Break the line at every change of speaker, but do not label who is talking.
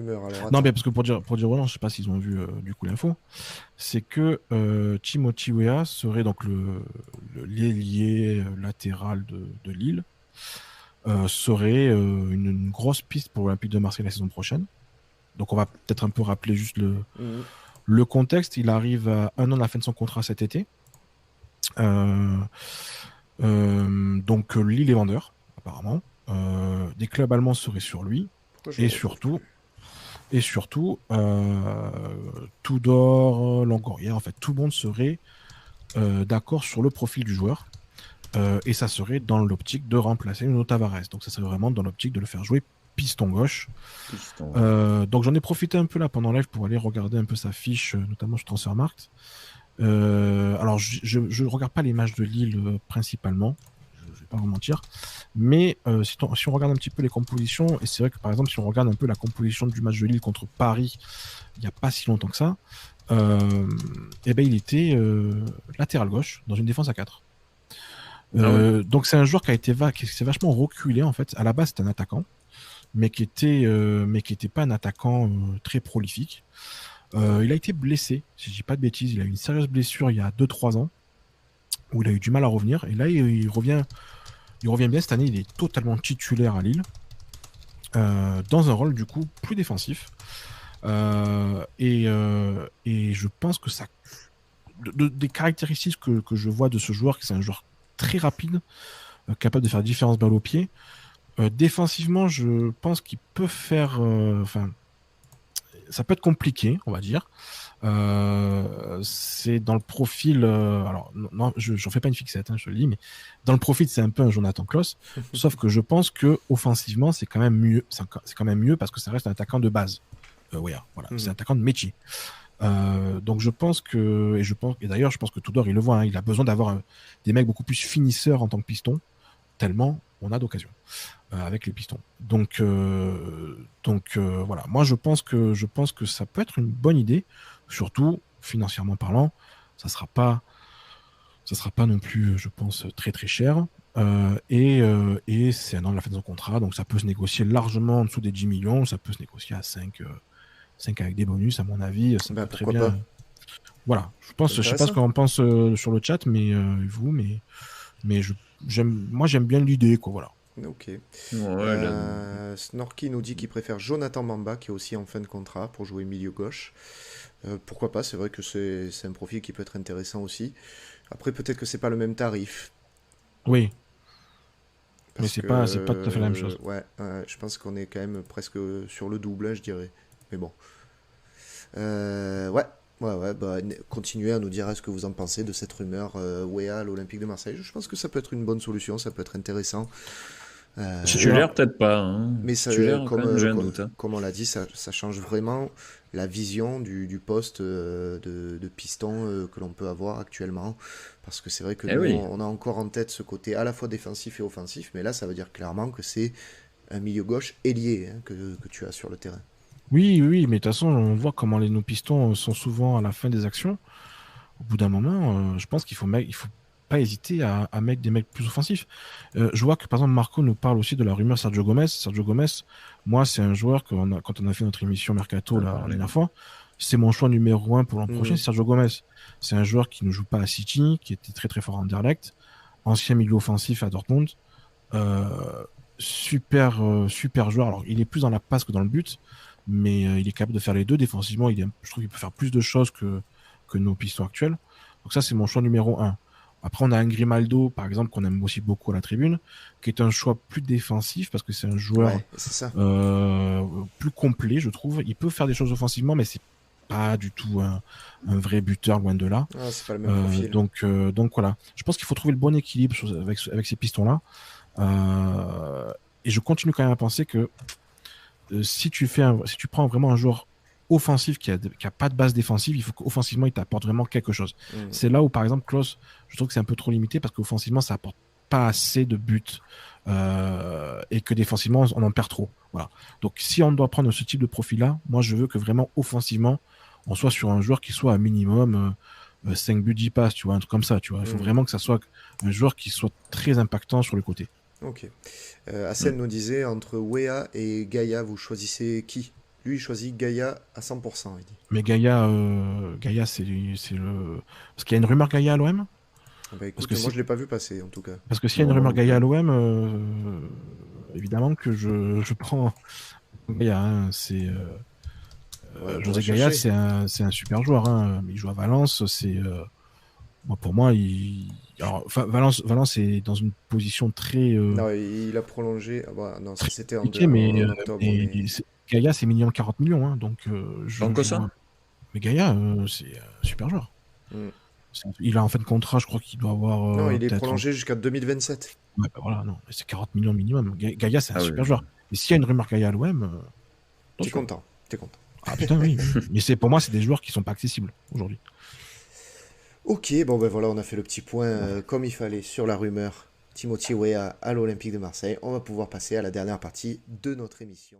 rumeur. Alors
Non,
attends.
mais parce que pour dire ouais, je sais pas s'ils ont vu du coup l'info, c'est que Timothy Weah serait donc l'ailier latéral de Lille, serait une grosse piste pour l'Olympique de Marseille la saison prochaine. Donc on va peut-être un peu rappeler juste
Mhm.
le contexte. Il arrive à un an de la fin de son contrat cet été. Euh, donc Lille est vendeur, apparemment. Des clubs allemands seraient sur lui.
Pourquoi je le
Et
retrouve
surtout,
plus?
et surtout, Tudor, Longoria, en fait, tout le monde serait d'accord sur le profil du joueur. Et ça serait dans l'optique de remplacer Nuno Tavares. Donc ça serait vraiment dans l'optique de le faire jouer piston gauche.
Piston, ouais.
Donc j'en ai profité un peu là pendant live pour aller regarder un peu sa fiche, notamment sur Transfermarkt. Alors je regarde pas les matchs de Lille principalement, je vais pas vous mentir, mais si on regarde un petit peu les compositions, et c'est vrai que par exemple si on regarde un peu la composition du match de Lille contre Paris il y a pas si longtemps que ça, et ben il était latéral gauche dans une défense à 4.
Ah ouais.
Donc c'est un joueur qui s'est vachement reculé en fait. À la base c'était un attaquant, mais qui était pas un attaquant très prolifique. Il a été blessé, si je dis pas de bêtises. Il a eu une sérieuse blessure il y a 2-3 ans où il a eu du mal à revenir. Et là, il revient bien cette année. Il est totalement titulaire à Lille, dans un rôle du coup plus défensif. Et je pense que ça, des caractéristiques que je vois de ce joueur, que c'est un joueur très rapide, capable de faire différentes balles au pied. Défensivement, je pense qu'il peut faire, enfin, ça peut être compliqué, on va dire. C'est dans le profil. Alors, non, je n'en fais pas une fixette, hein, je te le dis, mais dans le profil, c'est un peu un Jonathan Klaus. Sauf que je pense que offensivement, c'est quand même mieux. C'est quand même mieux parce que ça reste un attaquant de base. Ouais, voilà, c'est un attaquant de métier. Donc je pense que, et d'ailleurs, je pense que Tudor, il le voit, hein, il a besoin d'avoir des mecs beaucoup plus finisseurs en tant que piston, tellement on a d'occasion avec les pistons. Donc voilà. Moi, je pense que ça peut être une bonne idée, surtout financièrement parlant. Ça sera pas, ça sera pas non plus, je pense, très très cher. Et c'est un an de la fin de son contrat, donc ça peut se négocier largement en dessous des 10 millions. Ça peut se négocier à 5 avec des bonus, à mon avis. Ça
Ben
peut très
pourquoi
bien.
pas?
Voilà.
C'est
Je sais pas ce
intéressant.
qu'on pense sur le chat, mais vous, mais moi j'aime bien l'idée, quoi. Voilà.
Ok.
Ouais, là,
Snorky nous dit qu'il préfère Jonathan Bamba, qui est aussi en fin de contrat, pour jouer milieu gauche. Pourquoi pas? C'est vrai que c'est un profil qui peut être intéressant aussi. Après, peut-être que c'est pas le même tarif.
Oui, mais
Parce
c'est pas tout à fait la même
que,
chose.
ouais, je pense qu'on est quand même presque sur le double, hein, je dirais. Mais bon. Ouais, ouais, bah, continuez à nous dire ce que vous en pensez de cette rumeur Wea à l'Olympique de Marseille. Je pense que ça peut être une bonne solution, ça peut être intéressant. Euh,
Alors,
titulaire, peut-être pas. Hein.
mais ça,
Titulaire, quand même, j'ai un doute. Hein.
comme on l'a dit, ça change vraiment la vision du poste de piston que l'on peut avoir actuellement. Parce que c'est vrai que
Eh
nous,
oui.
on a encore en tête ce côté à la fois défensif et offensif. Mais là, ça veut dire clairement que c'est un milieu gauche ailier hein, que tu as sur le terrain.
oui, oui, oui, mais de toute façon, on voit comment nos pistons sont souvent à la fin des actions. Au bout d'un moment, je pense il faut pas hésiter à mettre des mecs plus offensifs. Je vois que par exemple Marco nous parle aussi de la rumeur Sergio Gomez. Sergio Gomez, moi, c'est un joueur que quand on a fait notre émission Mercato
Ah,
la
pareil.
dernière fois, c'est mon choix numéro un pour l'an prochain,
Mhm.
c'est Sergio Gomez. C'est un joueur qui ne joue pas à City, qui était très très fort en Anderlecht, ancien milieu offensif à Dortmund. Super joueur. Alors, il est plus dans la passe que dans le but, mais il est capable de faire les deux. Défensivement, je trouve qu'il peut faire plus de choses que nos pistons actuels. Donc ça, c'est mon choix numéro un. Après, on a un Grimaldo, par exemple, qu'on aime aussi beaucoup à la tribune, qui est un choix plus défensif parce que c'est un joueur
Ouais, c'est ça.
plus complet, je trouve. Il peut faire des choses offensivement, mais c'est pas du tout un vrai buteur, loin de là.
Ah, c'est pas le même profil.
Donc voilà. Je pense qu'il faut trouver le bon équilibre avec ces pistons-là. Euh, et je continue quand même à penser que si tu prends vraiment un joueur offensif qui a pas de base défensive, il faut qu'offensivement il t'apporte vraiment quelque chose.
Mhm.
C'est là où par exemple Klose, je trouve que c'est un peu trop limité parce qu'offensivement ça apporte pas assez de buts et que défensivement on en perd trop. Voilà. Donc si on doit prendre ce type de profil-là, moi je veux que vraiment offensivement on soit sur un joueur qui soit à minimum 5 buts 10 passes, tu vois, un truc comme ça, tu vois. Il faut
Mhm.
vraiment que ça soit un joueur qui soit très impactant sur le côté.
Ok. Hassel
Hmm.
nous disait entre Wea et Gaïa, vous choisissez qui? Lui, il choisit Gaïa à 100%, il dit.
Mais Gaïa, c'est le. Parce qu'il y a une rumeur Gaïa à l'OM.
Bah écoute, moi je l'ai pas vu passer en tout cas.
Parce que s'il y a une rumeur Gaïa à l'OM, évidemment que je prends Gaïa. Hein, c'est José Gaïa, c'est un super joueur. Hein, il joue à Valence. Pour moi, Valence est dans une position très.
Non, il a prolongé. Ah bah, non, c'était en
octobre.
Mais...
Gaïa, c'est minimum 40 millions. Hein, donc,
ça.
Mais Gaïa, c'est un super joueur. Il a en fin de contrat, je crois qu'il doit avoir.
Non, il est prolongé jusqu'à 2027.
Ouais, bah voilà, non, c'est 40 millions minimum. Gaïa, c'est un super joueur. Et s'il y a une rumeur Gaïa à l'OM.
T'es content.
Ah putain, oui. Mais pour moi, c'est des joueurs qui sont pas accessibles aujourd'hui.
Ok, bon ben voilà, on a fait le petit point comme il fallait sur la rumeur Timothy Weah à l'Olympique de Marseille. On va pouvoir passer à la dernière partie de notre émission.